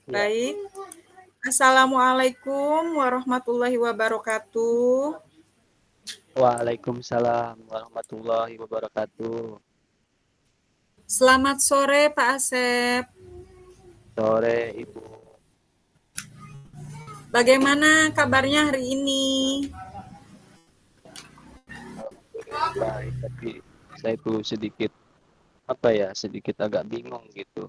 Iya, Baik. Assalamualaikum warahmatullahi wabarakatuh. waalaikumsalam warahmatullahi wabarakatuh. Selamat sore Pak Asep. Sore Ibu, Bagaimana kabarnya hari ini? alhamdulillah baik. Tapi saya tuh sedikit sedikit agak bingung gitu.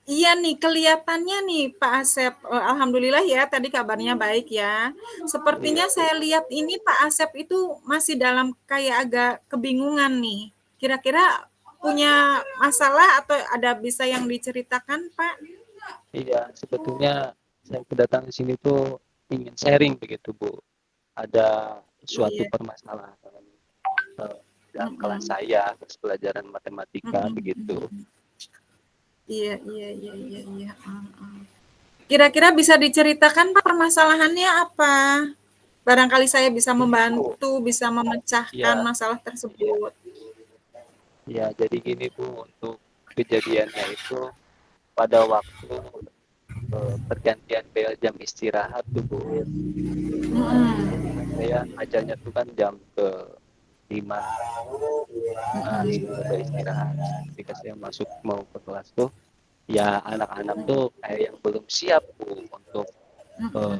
Iya nih, kelihatannya nih Pak Asep, alhamdulillah ya tadi kabarnya baik ya. Sepertinya Iya, saya lihat ini Pak Asep itu masih dalam kayak agak kebingungan nih. Kira-kira punya masalah atau ada bisa yang diceritakan, Pak? iya. Sebetulnya saya kedatangan di sini tuh ingin sharing begitu, Bu. Ada suatu Iya. permasalahan eh, dalam kelas Mm-mm. saya, kelas pelajaran matematika Mm-mm. begitu. Iya, iya, iya, iya, iya. Kira-kira bisa diceritakan Pak permasalahannya apa? Barangkali saya bisa Ini Bu, membantu, bisa memecahkan ya, masalah iya, tersebut. ya. Jadi gini Bu, untuk kejadiannya itu pada waktu pergantian bel jam istirahat tuh Bu. Jadi kan saya ngajarnya tuh kan jam ke 5 sebelum beristirahat. Ketika saya masuk mau ke kelas tuh, ya anak-anak tuh kayak yang belum siap Bu untuk eh,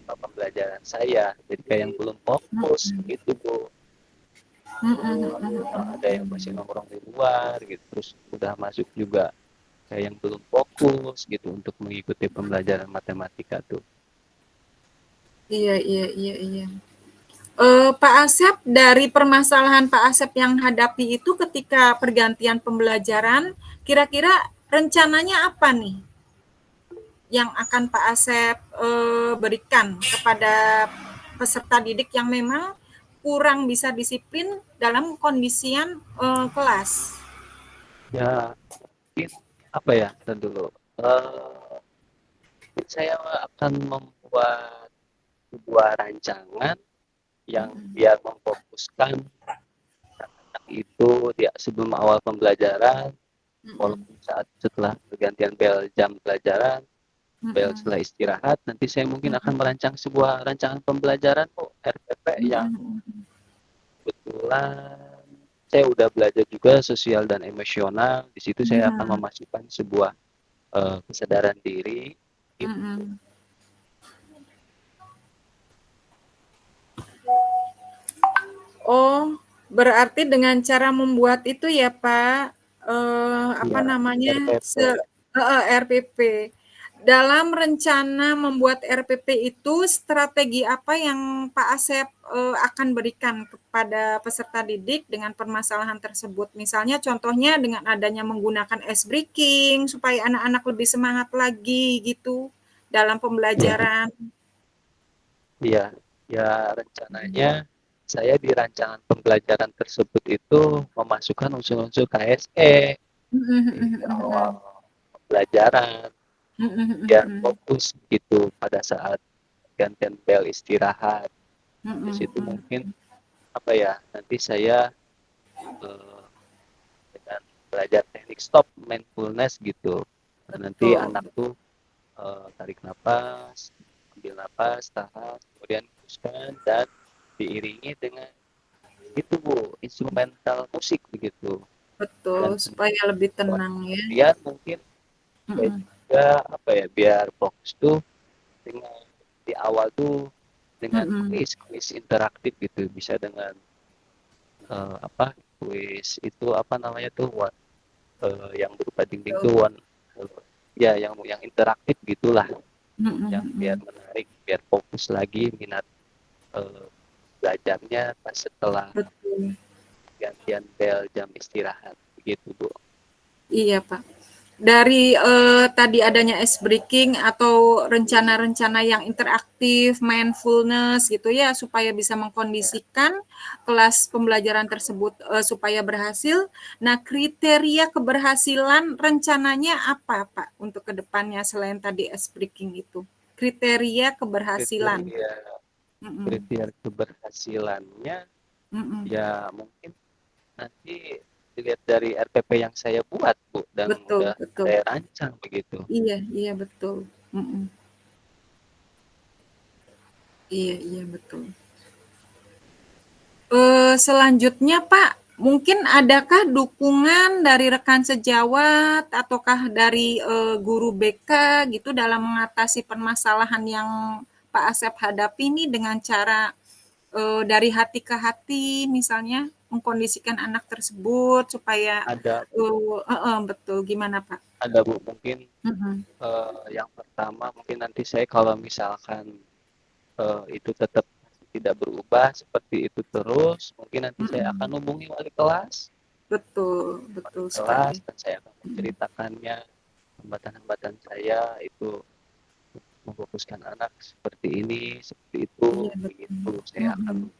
pembelajaran saya. Jadi kayak yang belum fokus gitu Bu. Ada yang masih nongkrong di luar gitu, terus udah masuk juga kayak yang belum fokus gitu untuk mengikuti pembelajaran matematika tuh. Iya, iya, iya, iya. Pak Asep, dari permasalahan Pak Asep yang hadapi itu ketika pergantian pembelajaran, kira-kira rencananya apa nih yang akan Pak Asep berikan kepada peserta didik yang memang kurang bisa disiplin dalam kondisian kelas? Ya, mungkin apa ya, dan dulu. Eh, saya akan membuat sebuah rancangan yang biar memfokuskan anak itu dia sebelum awal pembelajaran, walaupun saat setelah pergantian bel jam pelajaran, bel setelah istirahat, nanti saya mungkin akan merancang sebuah rancangan pembelajaran kok RPP yang kebetulan saya udah belajar juga sosial dan emosional. Di situ saya akan memasukkan sebuah kesadaran diri gitu. Oh, berarti dengan cara membuat itu ya Pak, apa Iya, namanya, RPP. RPP. Dalam rencana membuat RPP itu, strategi apa yang Pak Asep, akan berikan kepada peserta didik dengan permasalahan tersebut? Misalnya contohnya dengan adanya menggunakan ice breaking, supaya anak-anak lebih semangat lagi gitu, dalam Iya, pembelajaran. iya, ya rencananya saya di rancangan pembelajaran tersebut itu memasukkan unsur-unsur KSE di awal pembelajaran biar fokus gitu pada saat gantian bel istirahat. Di situ mungkin apa ya, nanti saya eh, dengan belajar teknik stop mindfulness gitu. Dan nanti Betul. anak tuh tarik nafas, ambil nafas, tahan, kemudian hembuskan dan diiringi dengan itu Bu, instrumental musik begitu. Betul, Dan supaya lebih tenang ya. kemudian mungkin saya juga apa ya, biar fokus tuh dengan di awal tuh dengan kuis interaktif gitu, bisa dengan kuis itu apa namanya tuh yang berupa dinding tuh ya yang interaktif gitulah, yang biar menarik, biar fokus lagi minat eh, belajarnya pas setelah Betul. gantian bel jam istirahat begitu Bu. Iya, Pak. Dari tadi adanya ice breaking atau rencana-rencana yang interaktif, mindfulness gitu ya, supaya bisa Ya, mengkondisikan kelas pembelajaran tersebut supaya berhasil. Nah, kriteria keberhasilan rencananya apa, Pak, untuk kedepannya selain tadi ice breaking itu? Kriteria keberhasilan. kriteria Mm-mm. kriteria keberhasilannya Mm-mm. ya mungkin nanti dilihat dari RPP yang saya buat, Bu, dan Betul udah betul. saya rancang begitu. Iya iya, betul. Mhm. Iya iya, betul. Selanjutnya Pak, mungkin adakah dukungan dari rekan sejawat ataukah dari, guru BK gitu dalam mengatasi permasalahan yang Pak Asep hadapi nih dengan cara, dari hati ke hati misalnya, mengkondisikan anak tersebut supaya Ada betul, gimana Pak? ada, Bu, mungkin, Mhm, yang pertama mungkin nanti saya kalau misalkan, itu tetap tidak berubah seperti itu terus, mungkin nanti saya akan mhm, hubungi wali kelas betul wali betul kelas sekali. dan saya akan Mhm, menceritakannya hambatan-hambatan saya itu memfokuskan anak seperti ini, seperti itu, iya betul. begitu. Saya akan Mhm,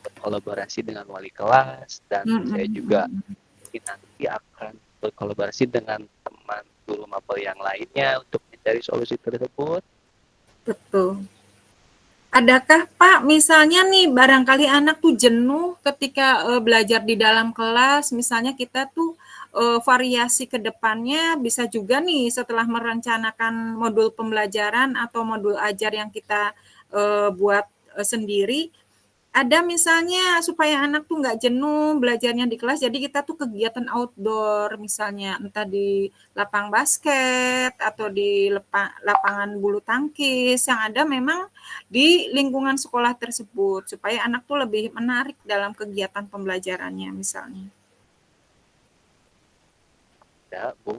berkolaborasi dengan wali kelas dan mhm saya mhm juga mhm, mungkin nanti akan berkolaborasi dengan teman guru mapel yang lainnya untuk mencari solusi tersebut. betul. Adakah Pak, misalnya nih barangkali anak tuh jenuh ketika, belajar di dalam kelas, misalnya kita tuh, variasi ke depannya bisa juga nih setelah merencanakan modul pembelajaran atau modul ajar yang kita, buat, sendiri, ada misalnya supaya anak tuh nggak jenuh belajarnya di kelas, jadi kita tuh kegiatan outdoor misalnya, entah di lapang basket atau di lapangan bulu tangkis, yang ada memang di lingkungan sekolah tersebut, supaya anak tuh lebih menarik dalam kegiatan pembelajarannya misalnya. Ada, Bu,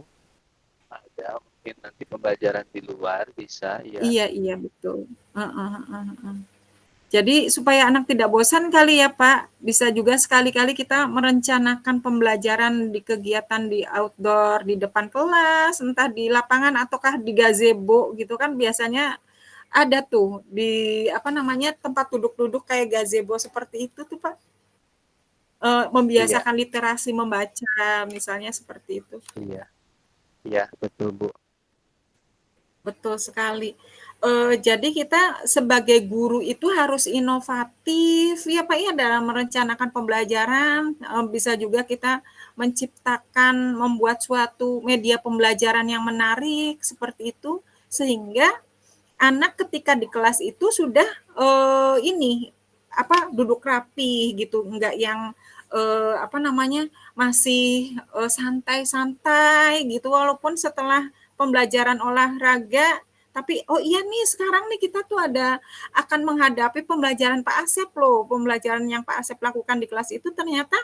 ada mungkin nanti pembelajaran di luar bisa ya. Iya iya, betul. Heeh heeh heeh. Jadi supaya anak tidak bosan kali ya Pak, bisa juga sekali-kali kita merencanakan pembelajaran di kegiatan di outdoor, di depan kelas, entah di lapangan ataukah di gazebo gitu kan biasanya ada tuh di apa namanya, tempat duduk-duduk kayak gazebo seperti itu tuh Pak, Iya, membiasakan literasi membaca misalnya seperti itu. iya, iya, betul, Bu. Betul sekali. Jadi kita sebagai guru itu harus inovatif ya Pak ya dalam merencanakan pembelajaran, bisa juga kita menciptakan, membuat suatu media pembelajaran yang menarik seperti itu, sehingga anak ketika di kelas itu sudah, ini, apa, duduk rapi gitu, enggak yang, apa namanya, masih, santai-santai gitu, walaupun setelah pembelajaran olahraga, tapi, "Oh iya nih sekarang nih kita tuh akan menghadapi pembelajaran Pak Asep loh, pembelajaran yang Pak Asep lakukan di kelas itu ternyata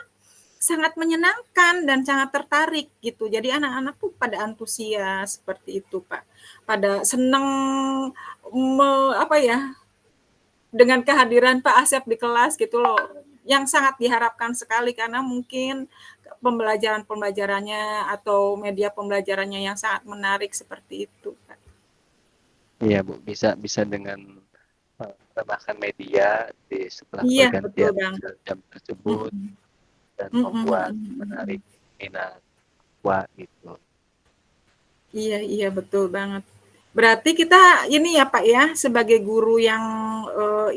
sangat menyenangkan dan sangat tertarik gitu. Jadi anak-anak tuh pada antusias seperti itu, Pak. Pada senang apa ya, dengan kehadiran Pak Asep di kelas gitu loh. Yang sangat diharapkan sekali karena mungkin pembelajaran-pembelajarannya atau media pembelajarannya yang sangat menarik seperti itu, Pak. Iya, Bu, bisa bisa dengan menambahkan media di setelah Iya, betul pergantian banget. jam tersebut Mhm. dan Mhm membuat mhm mhm. menarik minat siswa gitu. Iya iya, betul banget. Berarti kita ini ya Pak ya, sebagai guru yang,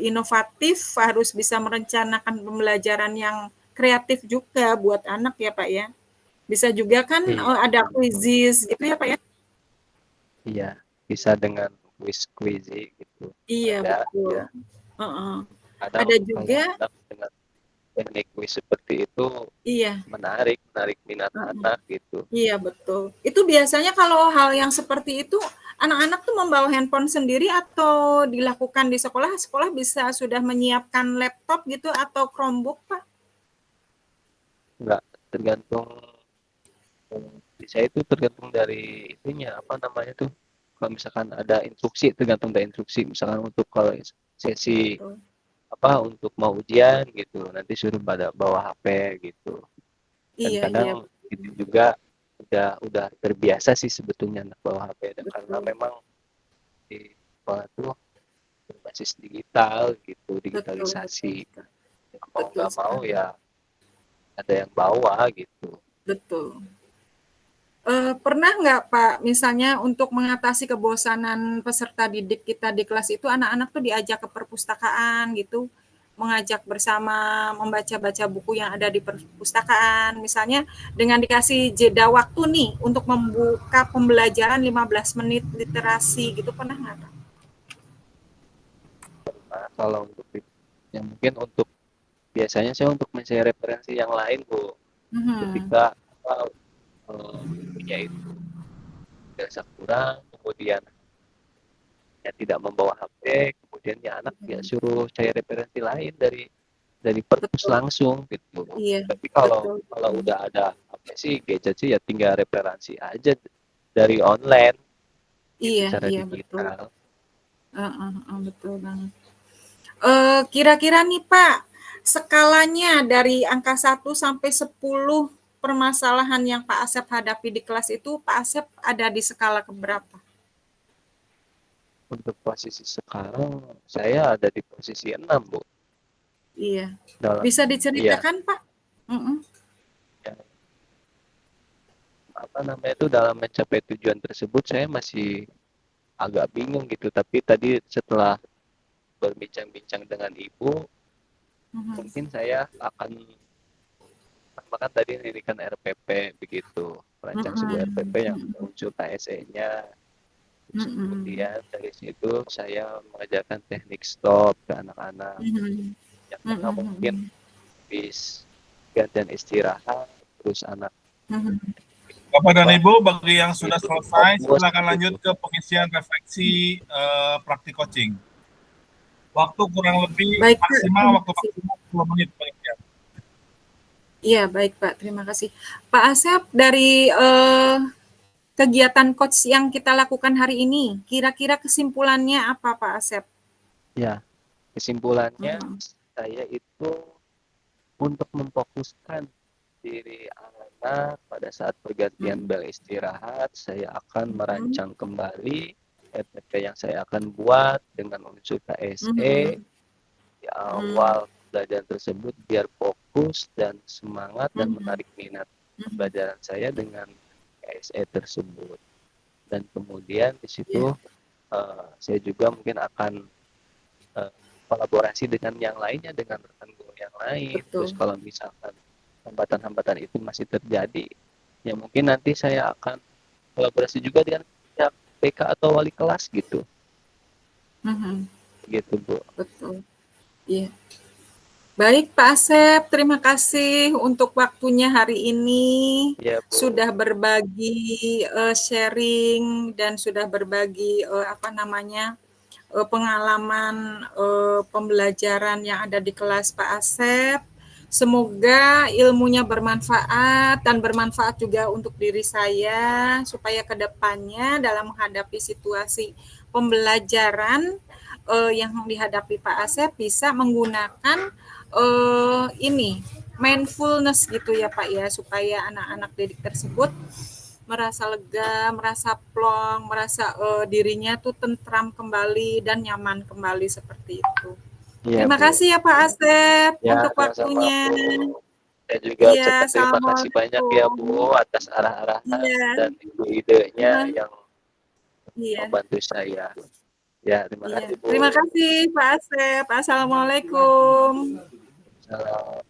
inovatif harus bisa merencanakan pembelajaran yang kreatif juga buat anak ya Pak ya. Bisa juga kan, Iya, ada betul. quizzes gitu ya Pak ya? Iya, bisa dengan quiz gitu. Iya Ada, betul, ya. heeh. Ada Ada kalau juga anak dengan teknik kuis seperti itu iya, menarik, menarik minat heeh, anak gitu. iya betul. Itu biasanya kalau hal yang seperti itu, anak-anak tuh membawa handphone sendiri atau dilakukan di sekolah? Sekolah bisa sudah menyiapkan laptop gitu atau Chromebook, Pak? Enggak tergantung di saya itu tergantung dari itunya apa namanya tuh. Kalau misalkan ada instruksi tergantung dari instruksi. Misalkan untuk kalau sesi Betul. apa untuk mau ujian gitu, nanti suruh pada bawa HP gitu. Dan Iya iya, kadang betul. itu juga udah terbiasa sih sebetulnya anak bawa HP dan karena Betul, memang di sekolah tuh berbasis digital gitu, betul betul digitalisasi. sekali Mau betul nggak mau sekali, ya ada yang bawa gitu. betul. Pernah nggak Pak, misalnya untuk mengatasi kebosanan peserta didik kita di kelas itu, anak-anak tuh diajak ke perpustakaan gitu, mengajak bersama membaca-baca buku yang ada di perpustakaan. Misalnya dengan dikasih jeda waktu nih untuk membuka pembelajaran 15 menit literasi gitu, pernah nggak, Kak? Nah, kalau untuk yang mungkin untuk biasanya saya untuk mencari referensi yang lain, Bu. Mhm. Ketika punya itu dirasa kurang, kemudian ya tidak membawa HP, kemudian ya anak ya Mhm. suruh cari referensi lain dari perpus Betul. langsung gitu. Iya, Tapi kalau betul kalau betul. udah ada apa sih gadget sih ya tinggal referensi aja dari online gitu Iya secara iya, betul. digital. Heeh heeh, betul banget. Kira-kira nih Pak, skalanya dari angka 1 sampai 10 permasalahan yang Pak Asep hadapi di kelas itu, Pak Asep ada di skala ke berapa? Untuk posisi sekarang saya ada di posisi 6, Bu. Iya. Dalam Bisa iya, diceritakan Pak? Mhm. ya, apa namanya itu dalam mencapai tujuan tersebut saya masih agak bingung gitu. Tapi tadi setelah berbincang-bincang dengan Ibu, Mhm. mungkin saya akan makan tadi pendidikan RPP begitu, merancang sebuah RPP Mhm. yang Mhm. muncul KSE-nya. Terus Mhm. kemudian dari situ saya mengajarkan teknik stop ke anak-anak Mhm. yang Mhm mana mungkin mhm. habis gantian istirahat, terus anak Mhm. Bapak dan apa Ibu, bagi yang sudah itu selesai, fokus silakan lanjut gitu. ke pengisian refleksi praktik coaching. Waktu kurang lebih Baik Kak, maksimal, terima waktu kasih. maksimal 10 menit pengisian. Iya, baik Pak, terima kasih. Pak Asep, dari kegiatan coach yang kita lakukan hari ini, kira-kira kesimpulannya apa Pak Asep? Ya, kesimpulannya Mhm. saya itu untuk memfokuskan diri anak pada saat pergantian Mhm. bel istirahat, saya akan Mhm. merancang kembali RPP yang saya akan buat dengan unsur KSE Mhm. di Mhm. awal pembelajaran tersebut biar fokus dan semangat dan Mhm. menarik minat Mhm. pembelajaran saya dengan KSE tersebut. Dan kemudian di Iya, situ saya juga mungkin akan kolaborasi dengan yang lainnya, dengan rekan guru yang lain. Terus betul. kalau misalkan hambatan-hambatan itu masih terjadi, ya mungkin nanti saya akan kolaborasi juga dengan pihak BK atau wali kelas gitu. Mhm. Gitu, Bu. Betul. Iya. Baik Pak Asep, terima kasih untuk waktunya hari ini, Ya, Bu. sudah berbagi, sharing dan sudah berbagi, apa namanya, pengalaman, pembelajaran yang ada di kelas Pak Asep. Semoga ilmunya bermanfaat dan bermanfaat juga untuk diri saya, supaya ke depannya dalam menghadapi situasi pembelajaran, yang dihadapi Pak Asep bisa menggunakan, ini, mindfulness gitu ya Pak ya, supaya anak-anak didik tersebut merasa lega, merasa plong, merasa dirinya tuh tentram kembali dan nyaman kembali seperti itu. Iya, Terima Bu. kasih ya Pak Asep Ya, untuk sama-sama, waktunya. Bu. Saya juga Iya, ucapkan terima kasih banyak ya, assalamualaikum. Bu, atas arah-arahan Iya, dan idenya uh-huh. yang Iya, membantu saya. Ya, terima iya. kasih, Bu. Terima kasih Pak Asep. Assalamualaikum. Salam.